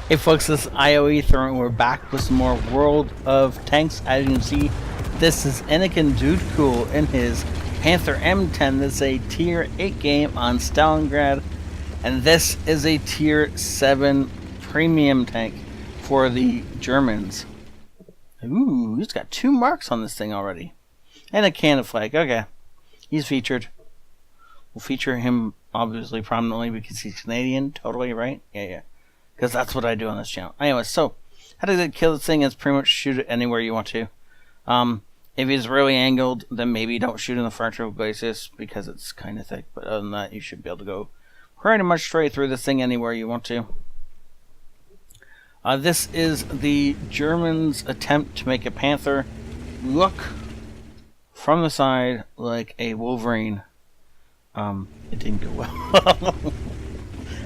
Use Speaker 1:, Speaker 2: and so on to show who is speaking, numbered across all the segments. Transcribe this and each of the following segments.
Speaker 1: Hey folks, this is ioEther and we're back with some more World of Tanks. As you can see, this is Anakin Dudecool in his Panther M10. This is a tier 8 game on Stalingrad, and this is a tier 7 premium tank for the Germans. Ooh, he's got 2 marks on this thing already. And a cannon flag. Okay, he's featured. We'll feature him obviously prominently because he's Canadian, totally, right? Yeah. Because that's what I do on this channel. Anyway, so how to kill this thing is pretty much shoot it anywhere you want to. If he's really angled, then maybe don't shoot in the frontal basis because it's kind of thick. But other than that, you should be able to go pretty much straight through this thing anywhere you want to. This is the Germans' attempt to make a Panther look from the side like a Wolverine. It didn't go well.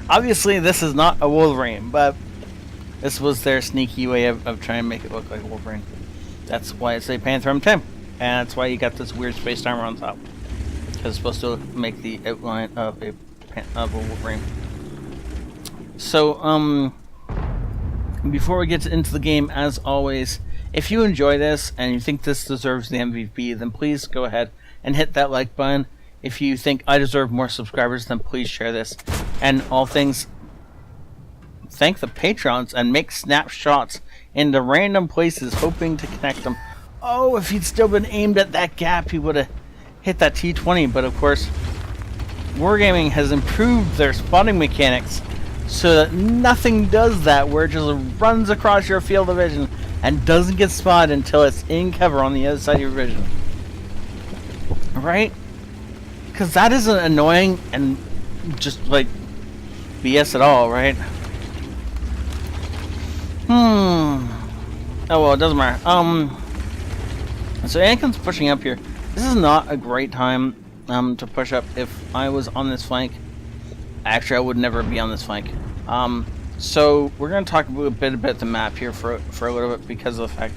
Speaker 1: Obviously, this is not a Wolverine, but this was their sneaky way of trying to make it look like a Wolverine. That's why it's a Panther M10, and that's why you got this weird space armor on top. Because it's supposed to make the outline of a Wolverine. So, before we get into the game, as always, if you enjoy this and you think this deserves the MVP, then please go ahead and hit that like button. If you think I deserve more subscribers, then please share this. And all things, thank the patrons and make snapshots into random places hoping to connect them. Oh, if he'd still been aimed at that gap, he would have hit that T20. But of course, Wargaming has improved their spotting mechanics so that nothing does that, where it just runs across your field of vision and doesn't get spotted until it's in cover on the other side of your vision. Right? Because that isn't annoying and just like BS at all, right? Oh well, it doesn't matter. So Anakin's pushing up here. This is not a great time to push up. If I was on this flank, actually I would never be on this flank. So we're gonna talk a bit about the map here for a little bit, because of the fact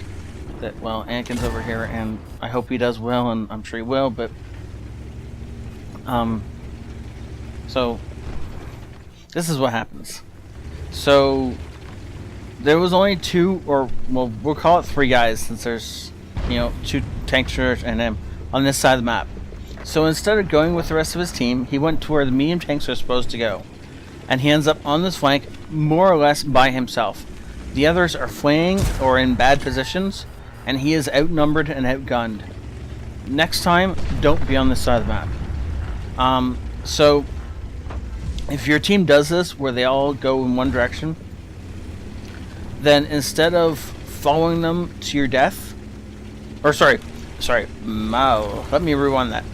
Speaker 1: that, well, Anakin's over here and I hope he does well, and I'm sure he will, but so this is what happens. So there was only 2, or well, we'll call it 3 guys, since there's, you know, 2 tanksters and him on this side of the map. So instead of going with the rest of his team, he went to where the medium tanks are supposed to go, and he ends up on this flank more or less by himself. The others are fleeing or in bad positions, and he is outnumbered and outgunned. Next time, don't be on this side of the map. So if your team does this, where they all go in one direction, then instead of following them to your death, or sorry, let me rewind that.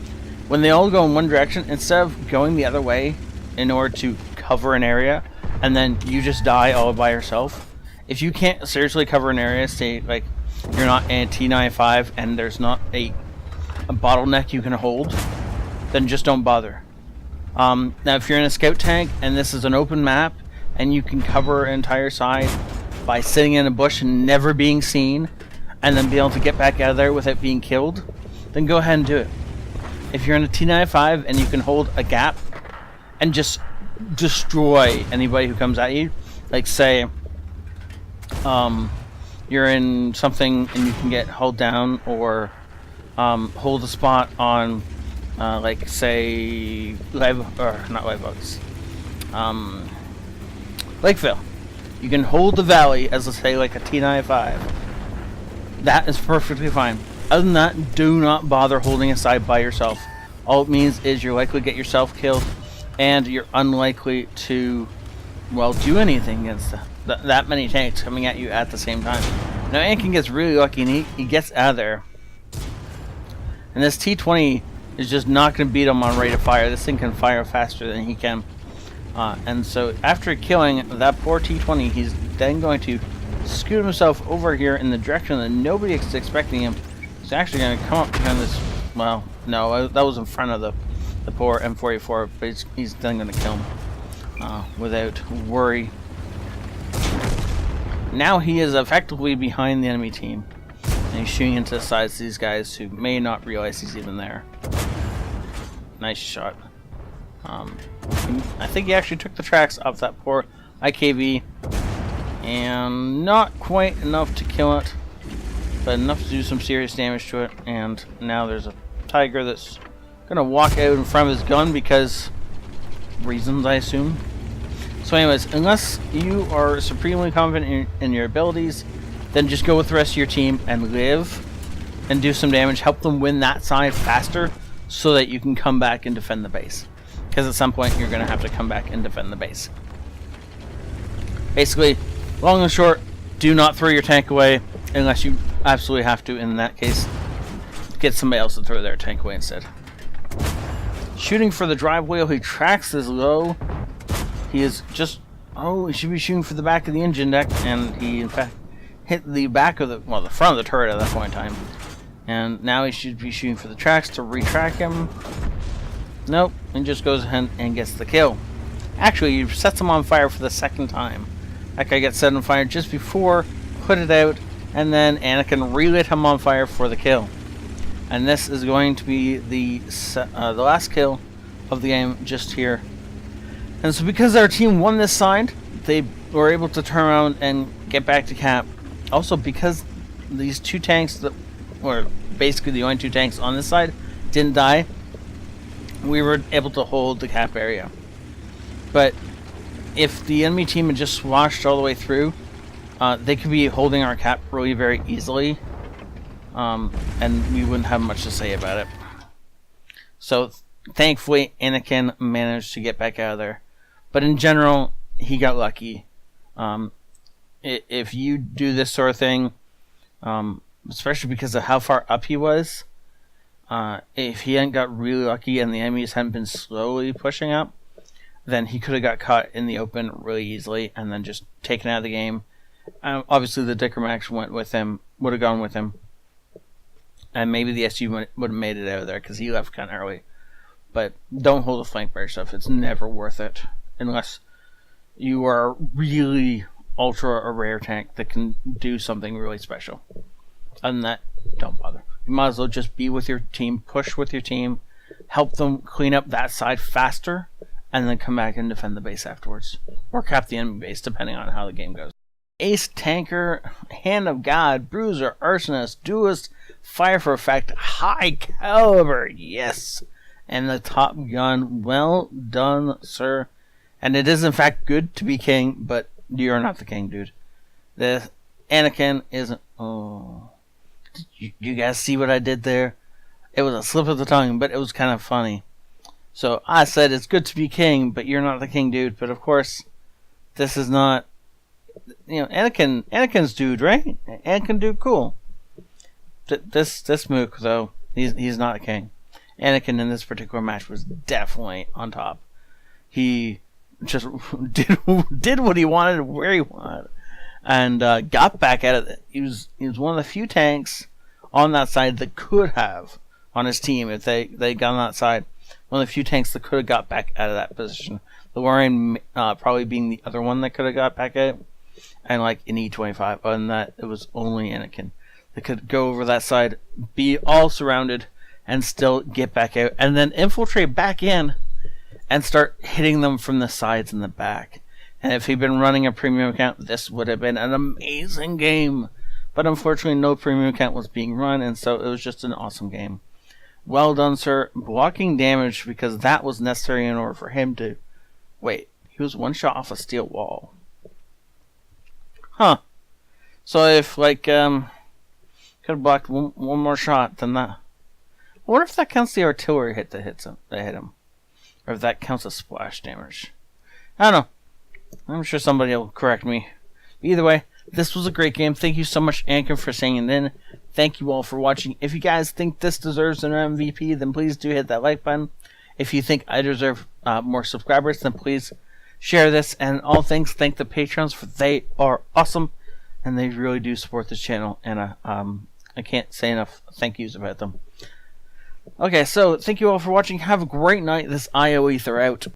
Speaker 1: When they all go in one direction, instead of going the other way in order to cover an area, and then you just die all by yourself, if you can't seriously cover an area, say like you're not in a T95 and there's not a bottleneck you can hold, then just don't bother. Now if you're in a scout tank and this is an open map and you can cover an entire side by sitting in a bush and never being seen, and then be able to get back out of there without being killed, then go ahead and do it. If you're in a T95 and you can hold a gap and just destroy anybody who comes at you, like say you're in something and you can get hulled down, or hold a spot on like say Lakeville. You can hold the valley as, let's say, like a T95. That is perfectly fine. Other than that, do not bother holding a side by yourself. All it means is you're likely to get yourself killed, and you're unlikely to, well, do anything against that many tanks coming at you at the same time. Now Anakin gets really lucky and he gets out of there. And this T20 is just not going to beat him on rate of fire. This thing can fire faster than he can. And so after killing that poor T20, he's then going to scoot himself over here in the direction that nobody is expecting him. He's actually going to come up behind this, well, no, that was in front of the poor M44, but he's then going to kill him without worry. Now he is effectively behind the enemy team, and he's shooting into the sides of these guys who may not realize he's even there. Nice shot. I think he actually took the tracks off that poor IKV. And not quite enough to kill it, but enough to do some serious damage to it. And now there's a tiger that's gonna walk out in front of his gun because reasons, I assume. So anyways, unless you are supremely confident in your abilities, then just go with the rest of your team and live and do some damage. Help them win that side faster so that you can come back and defend the base. Because at some point you're going to have to come back and defend the base. Basically, long and short, do not throw your tank away unless you absolutely have to. In that case, get somebody else to throw their tank away instead. Shooting for the drive wheel, he tracks this low. He is just, he should be shooting for the back of the engine deck, and he in fact hit the back of the, well, the front of the turret at that point in time. And now he should be shooting for the tracks to retrack him. Nope, and just goes ahead and gets the kill. Actually, he sets him on fire for the second time. That guy gets set on fire just before, put it out, and then Anakin relit him on fire for the kill. And this is going to be the last kill of the game just here. And so because our team won this side, they were able to turn around and get back to cap. Also because these two tanks that were basically the only two tanks on this side didn't die, we were able to hold the cap area. But if the enemy team had just swashed all the way through, they could be holding our cap really very easily. And we wouldn't have much to say about it. So thankfully Anakin managed to get back out of there. But in general, he got lucky. If you do this sort of thing, especially because of how far up he was, if he hadn't got really lucky and the enemies hadn't been slowly pushing up, then he could have got caught in the open really easily and then just taken out of the game. Obviously the Dicker Max went with him, would have gone with him. And maybe the SU would have made it out of there because he left kind of early. But don't hold a flank by yourself. It's never worth it. Unless you are really ultra a rare tank that can do something really special. Other than that, don't bother. You might as well just be with your team, push with your team, help them clean up that side faster, and then come back and defend the base afterwards. Or cap the enemy base, depending on how the game goes. Ace Tanker, Hand of God, Bruiser, Arsonist, Duelist, Fire for Effect, High Caliber, yes! And the Top Gun, well done, sir. And it is in fact good to be king, but you're not the king, dude. The Anakin isn't. Oh, did you guys see what I did there? It was a slip of the tongue, but it was kind of funny. So I said it's good to be king, but you're not the king, dude. But of course, this is not. You know, Anakin's dude, right? Anakin dude, cool. This Mook though, he's not a king. Anakin in this particular match was definitely on top. He just did what he wanted where he wanted, and got back at it. He was one of the few tanks on that side that could have on his team if they got on that side. One of the few tanks that could have got back out of that position. The Warrior probably being the other one that could have got back out, and like an E25. Other than that, it was only Anakin that could go over that side, be all surrounded, and still get back out, and then infiltrate back in and start hitting them from the sides and the back. And if he'd been running a premium account, this would have been an amazing game. But unfortunately, no premium account was being run, and so it was just an awesome game. Well done, sir. Blocking damage, because that was necessary in order for him to... Wait, he was one shot off a steel wall. Huh. So if, like, could have blocked one more shot, then that... I wonder if that counts the artillery hit that hit him. Or if that counts as splash damage. I don't know. I'm sure somebody will correct me. Either way, this was a great game. Thank you so much, Anakin, for staying in. Thank you all for watching. If you guys think this deserves an MVP, then please do hit that like button. If you think I deserve more subscribers, then please share this. And all things, thank the Patrons, for they are awesome. And they really do support this channel. And I can't say enough thank yous about them. Okay, so thank you all for watching. Have a great night. This ioEther out.